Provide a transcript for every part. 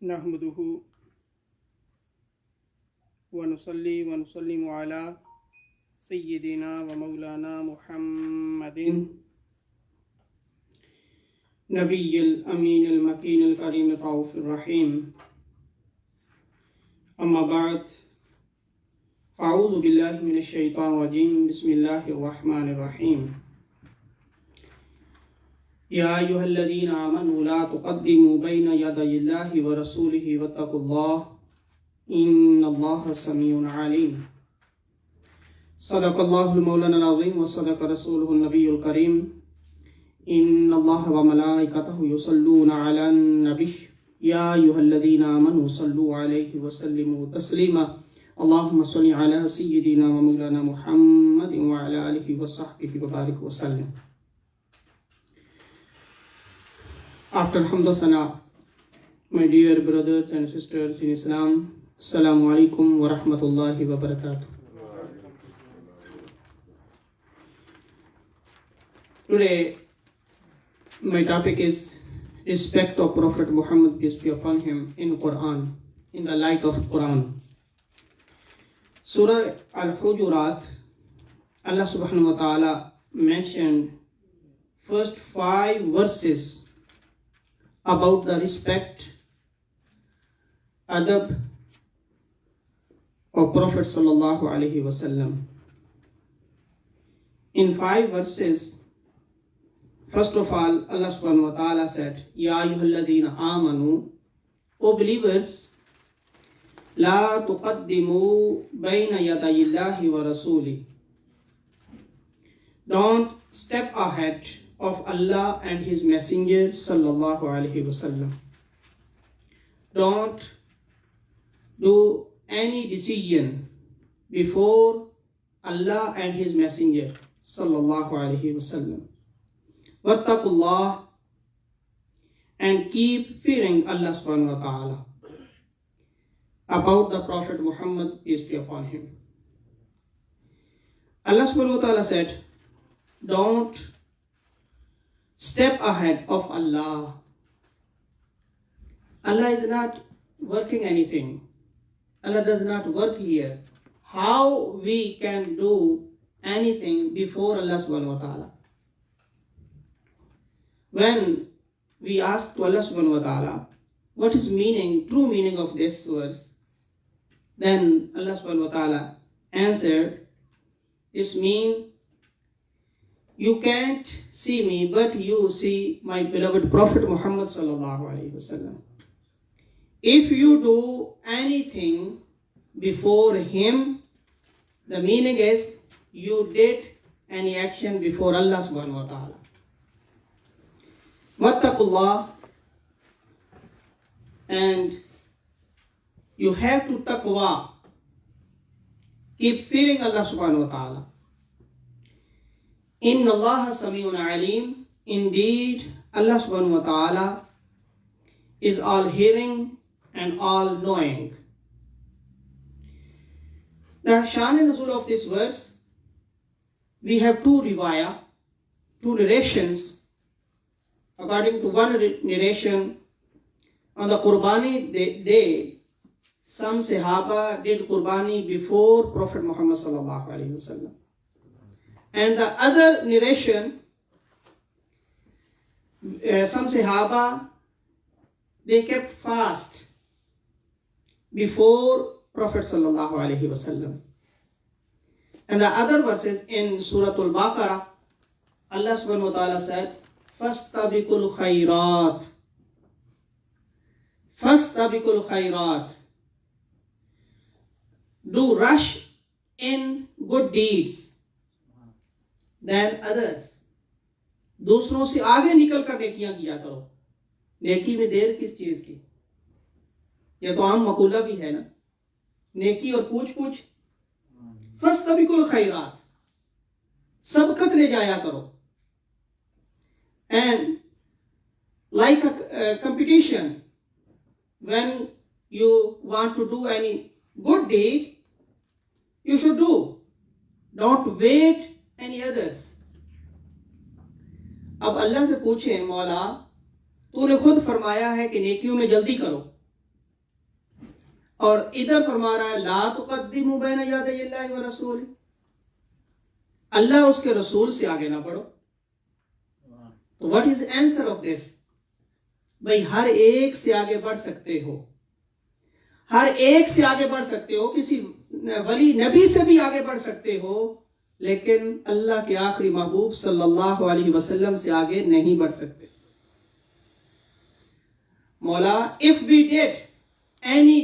नहमदुहु व नुसल्ली व नुसल्लिमु अला सय्यिदिना व मौलाना मुहम्मदिन नबिय्यिल अमीनिल मकीनिल करीमिर रऊफिर रहीम। अम्मा बाद फ़अऊज़ु बिल्लाहि मिनश शैतानिर रजीम। बिस्मिल्लाहिर रहमानिर रहीम। या अय्युहल्लज़ीना आमनू ला तुक़द्दिमू बैना यदयिल्लाहि व रसूलिहि वत्तक़ुल्लाह इन्नल्लाहा समीउन अलीम। सदक़ल्लाहुल मौलाना अज़ीम व सदक़ रसूलुहुन नबियुल करीम। इन्नल्लाहा व मलाइकतहु युसल्लूना अलन नबी या अय्युहल्लज़ीना आमनू सल्लू अलैहि व सल्लिमू तस्लीमा। अल्लाहुम्मा सल्लि अला सय्यिदिना व मौलाना मुहम्मदिन व अला आलिहि व सहबिहि व बारिक व सल्लिम। After Alhamdulillah, my dear brothers and sisters in Islam, Assalamu alaikum wa rahmatullahi wa barakatuh. Today, my topic is respect of Prophet Muhammad, peace be upon him, in Quran, in the light of Quran. Surah Al-Hujurat, Allah subhanahu wa ta'ala mentioned first 5 verses about the respect, adab of Prophet sallallahu alaihi wasallam. In 5 verses, first of all, Allah subhanahu wa ta'ala said, Ya ayyuhalladhina amanu, O believers, la tuqaddimu bayna yadayillahi wa rasuli. Don't step ahead of Allah and His Messenger sallallahu alaihi wasallam. Don't do any decision before Allah and His Messenger sallallahu alaihi wasallam. Wattaqullah, and keep fearing Allah subhanahu wa ta'ala. About the Prophet Muhammad, peace be upon him. Allah subhanahu wa ta'ala said, don't step ahead of Allah. Allah is not working anything. Allah does not work here. How we can do anything before Allah subhanahu wa ta'ala? When we ask to Allah subhanahu wa ta'ala, what is true meaning of this verse? Then Allah subhanahu wa ta'ala answered, this means you can't see me, but you see my beloved Prophet Muhammad sallallahu alaihi wasallam. If you do anything before him, the meaning is you did any action before Allah subhanahu wa ta'ala. Wattaqullah, and you have to taqwa, keep fearing Allah subhanahu wa ta'ala. Inna Allah sami'un alim, indeed Allah subhanahu wa ta'ala is all hearing and all knowing. The Shan and Nuzul of this verse, we have 2 riwayah, 2 narrations. According to one narration, on the Qurbani day, some Sahaba did Qurbani before Prophet Muhammad sallallahu alaihi wasallam. And the other narration, some Sahaba, they kept fast before Prophet sallallahu alaihi wasallam. And the other verses in Surah Al-Baqarah, Allah subhanahu wa ta'ala said, Fastabiqul khairat. Fastabiqul khairat. Do rush in good deeds than others. दूसरों से आगे निकल कर नेकियां किया करो. नेकी में देर किस चीज की? यह तो आम मकूला भी है ना, नेकी और पूछ पूछ. फस्तबिकुल खैरात, सबकत ले जाया करो. And like a competition, when you want to do any good deed, you should do. Don't wait any others. अब अल्लाह से पूछें, मौला तूने खुद फरमाया है कि नेकियों में जल्दी करो, और इधर फरमा रहा है ला तुक़द्दिमू बैन यदैहिल्लाहि व रसूल, अल्लाह उसके रसूल से आगे ना बढ़ो। तो what is answer of this? भाई हर एक से आगे बढ़ सकते हो, हर एक से आगे बढ़ सकते हो, किसी वली नबी से भी आगे बढ़ सकते हो, लेकिन अल्लाह के आखिरी महबूब सल्लल्लाहु अलैहि वसल्लम से आगे नहीं बढ़ सकते। मौला, if we did any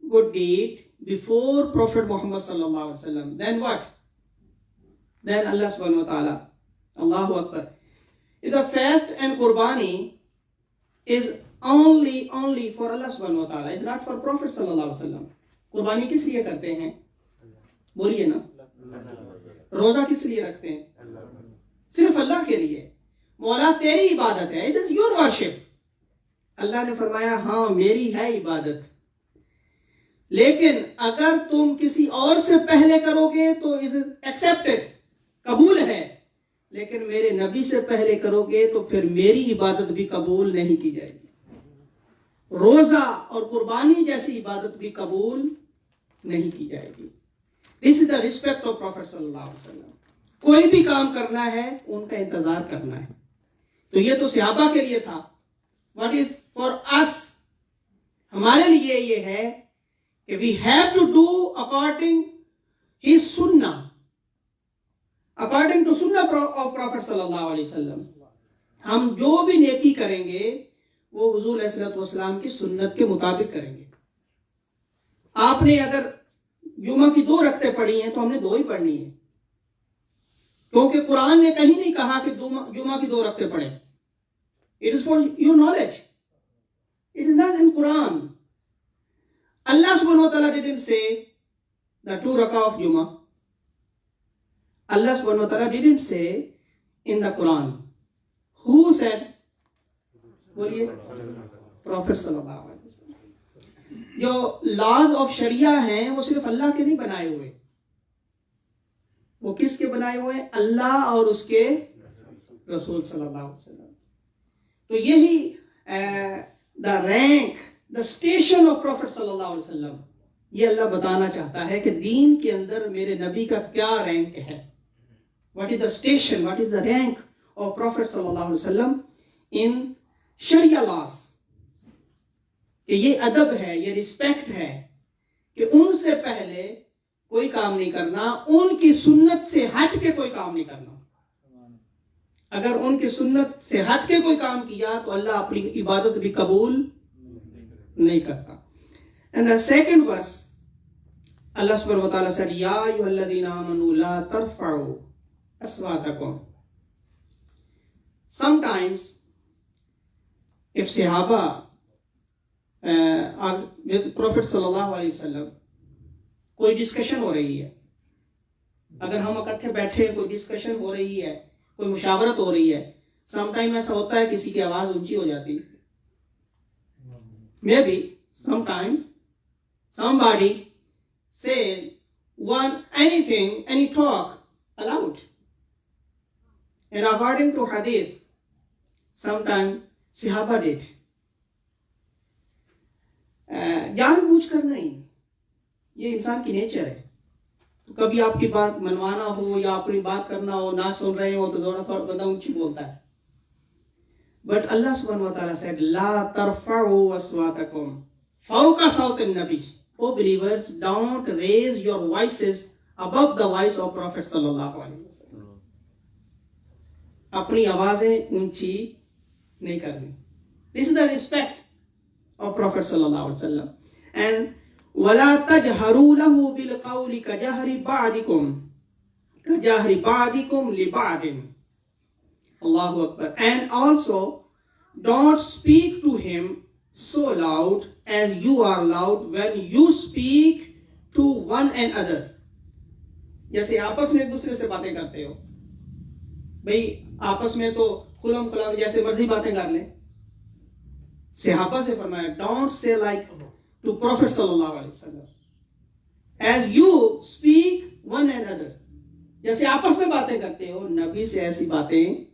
good deed before prophet Mohammad सल्लल्लाहु अलैहि वसल्लम, देन व्हाट? देन अल्लाह सुब्हानहू व तआला, अल्लाहु Akbar, the fast and qurbani is only for Allah subhanahu wa ta'ala, is not for Prophet sallallahu alaihi wasallam. कुर्बानी किस लिए करते हैं? बोलिए ना। रोजा किस लिए रखते हैं? सिर्फ अल्लाह के लिए। मौला तेरी इबादत है, इट इज योर वर्शिप। अल्लाह ने फरमाया हाँ मेरी है इबादत, लेकिन अगर तुम किसी और से पहले करोगे तो इज एक्सेप्टेड, कबूल है, लेकिन मेरे नबी से पहले करोगे तो फिर मेरी इबादत भी कबूल नहीं की जाएगी। रोजा और कुर्बानी जैसी इबादत भी कबूल नहीं की जाएगी। This is the respect of prophet सल्लल्लाहु अलैहि वसल्लम। कोई भी काम करना है उनका इंतजार करना है। तो ये तो सहाबा के लिए था। व्हाट इज फॉर अस, हमारे लिए ये है कि we have to do according his सुन्ना, अकॉर्डिंग टू सुन्ना ऑफ प्रॉफेट सल्लल्लाहु अलैहि वसल्लम। हम जो भी नेकी करेंगे वो हुजूर अलैहिस्सलातु वस्सलाम की सुन्नत के मुताबिक करेंगे। आपने अगर जुमा की 2 रकअतें पढ़ी हैं तो हमने 2 ही पढ़नी है, क्योंकि कुरान ने कहीं नहीं कहा कि जुमा की 2 रकअतें पढ़ें। It is for your knowledge, it is not in Quran. Allah सुब्हानहू व तआला डिडंट से द 2 रका ऑफ जुमा। Allah subhanahu wa ta'ala didn't say in the Quran. Who said? बोलिए, Prophet sallallahu alaihi wasallam। जो laws of शरिया हैं वो सिर्फ अल्लाह के नहीं बनाए हुए, वो किसके बनाए हुए हैं? अल्लाह और उसके रसूल सल्लल्लाहु अलैहि वसल्लम। तो यही the rank, the station of prophet सल्लल्लाहु अलैहि वसल्लम, ये अल्लाह बताना चाहता है कि दीन के अंदर मेरे नबी का क्या रैंक है। What is the station, what is the rank of Prophet sallallahu alaihi wasallam in Sharia laws? कि ये अदब है, ये रिस्पेक्ट है कि उनसे पहले कोई काम नहीं करना, उनकी सुन्नत से हट के कोई काम नहीं करना। अगर उनकी सुन्नत से हट के कोई काम किया तो अल्लाह अपनी इबादत भी कबूल नहीं करता। And the second verse, Allah subhanahu wa ta'ala said, Ya ayyuhalladhina amanu la tarfa'u aswatakum. Sometimes, if Sahaba are with Prophet sallallahu alaihi wasallam, कोई डिस्कशन हो रही है, अगर हम इकट्ठे बैठे कोई डिस्कशन हो रही है, कोई मुशावरत हो रही है, समटाइम ऐसा होता है किसी की आवाज ऊंची हो जाती है। May be sometimes somebody say any talk aloud. And according to hadith, sometimes Sahaba did. जानबूझकर नहीं, ये इंसान की नेचर है। तो कभी आपकी बात मनवाना हो या अपनी बात करना हो, ना सुन रहे हो तो थोड़ा थोड़ा बंदा ऊंची बोलता है। बट अल्लाह सुब्हानहू व तआला said, ला तरफाउ अस्वातकुम फौका सौतिन नबी। O believers, don't raise your voices above the voice of Prophet sallallahu alaihi wasallam. अपनी आवाजें ऊंची नहीं करनी। This is the respect of Prophet sallallahu alaihi wasallam. And وَلَا تَجْهَرُوا لَهُ بِالْقَوْلِ كَجَهْرِ بَعْضِكُمْ لِبَعْضٍ. Allahu Akbar. And also, don't speak to him so loud as you are loud when you speak to one another. जैसे आपस में एक दूसरे से बातें करते हो, भाई आपस में तो खुलम खुला जैसे मर्जी बातें कर लें। सहाबा से फरमाया, don't say like to Prophet sallallahu alaihi wasallam as you speak one another. जैसे आपस में बातें करते हो, नबी से ऐसी बातें,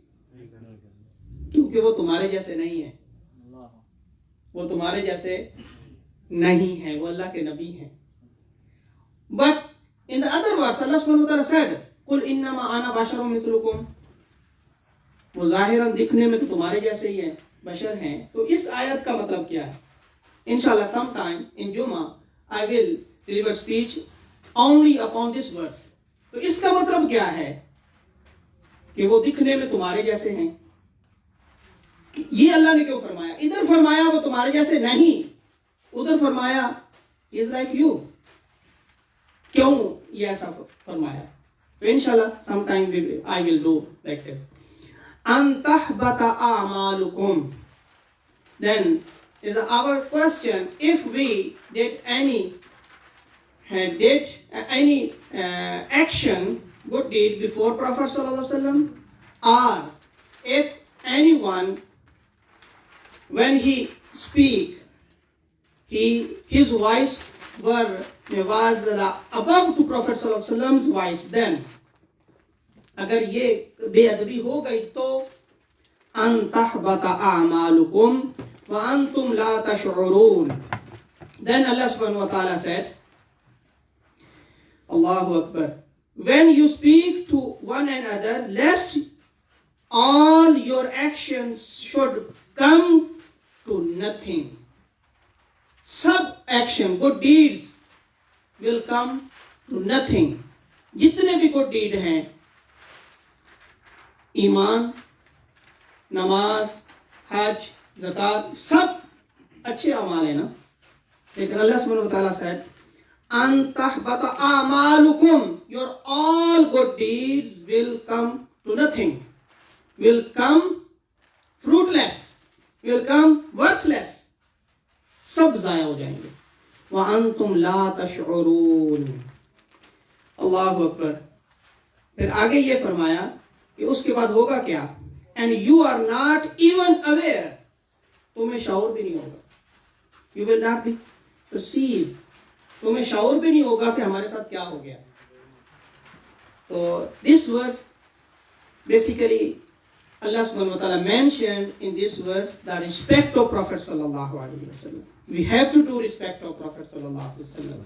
क्योंकि वो तुम्हारे जैसे नहीं है, वो तुम्हारे जैसे नहीं है, वो अल्लाह के नबी हैं। But in the other verse Allah सुब्हानहू व तआला सेड कुल इन्नमा आना बशरुम मिस्लुकुम, वो जाहिरन दिखने में तो तुम्हारे जैसे ही हैं, बशर हैं। तो इस आयत का मतलब क्या है? इंशाल्लाह सम टाइम इन जुमा I will deliver speech only upon this verse. तो इसका मतलब क्या है कि वो दिखने में तुम्हारे जैसे हैं? ये अल्लाह ने क्यों फरमाया? इधर फरमाया वो तुम्हारे जैसे नहीं, उधर फरमाया इज लाइक यू। क्यों ये ऐसा फरमाया? तो इंशाल्लाह some time I will do like this. अंतहबता आमालुकुम, then is our question, if we did any action, good deed before Prophet sallallahu alaihi wasallam, or if anyone when he speak his voice was above to Prophet sallallahu alaihi wasallam's voice, then अगर ये बेअदबी हो गई तो अंतहबता आमालुकुम व अंतुम ला तशउरून। Then Allah subhanahu wa ta'ala said, Allahu Akbar, when you speak to one another, lest all your actions should come to nothing. सब action, good deeds will come to nothing. जितने भी good deed हैं, ईमान, नमाज, हज, ज़कात, सब अच्छे अमाल है ना। लेकिन अल्लाह सुब्हानहू व तआला said, अंतहबता आमालुकुम, your all good deeds will come to nothing, will come fruitless, will come worthless, सब ज़ाया हो जाएंगे। व अंतुम ला तशउरून। अल्लाहु अकबर। फिर आगे ये फरमाया कि उसके बाद होगा क्या? And you are not even aware, तुम्हें शऊर भी नहीं होगा। You will not be perceive, तुम्हें शऊर भी नहीं होगा कि हमारे साथ क्या हो गया। तो this verse basically Allah subhanahu wa ta'ala mentioned in this verse the respect of Prophet sallallahu alaihi wasallam. We have to do respect of Prophet sallallahu alaihi wasallam.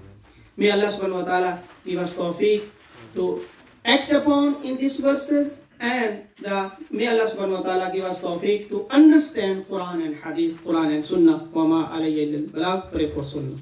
May Allah subhanahu wa ta'ala give us tawfiq to act upon in these verses, and may Allah subhanahu wa ta'ala give us tawfiq to understand Quran and Hadith, Quran and Sunnah. Wa ma alayya illa al-balagh. Pray for Sunnah.